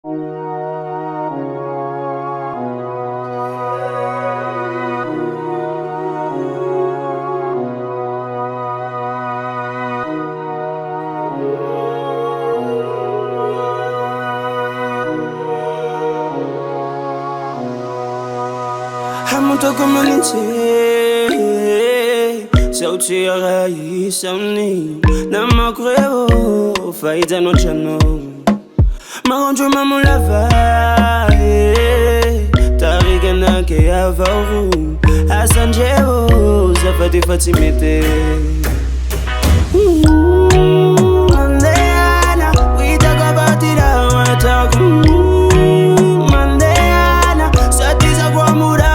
Hamutoka manite sauti ya rais amni na makreo faida no chano magonjwa mamulava tariga nake ya vauru asanjeo zafati fatimete Mandeana we talk about it I wanna talk Mandeana satiza kwa muda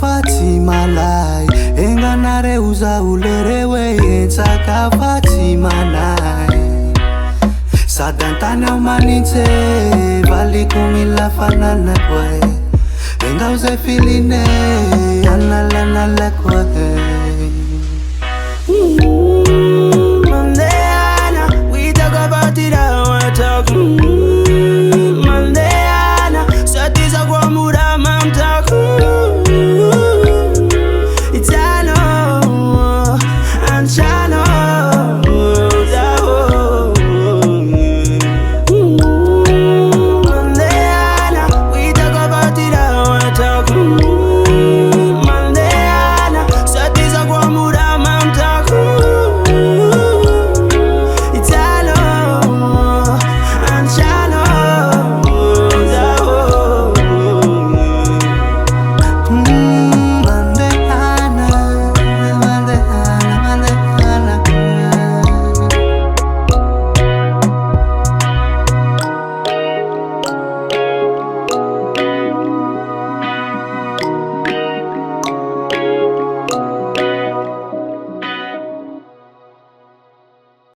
Fatima lai enganare uza ulerewe ensaka Fatima nai sadantana umanite vali kumila fanana kwe enga uze filine analana la kwe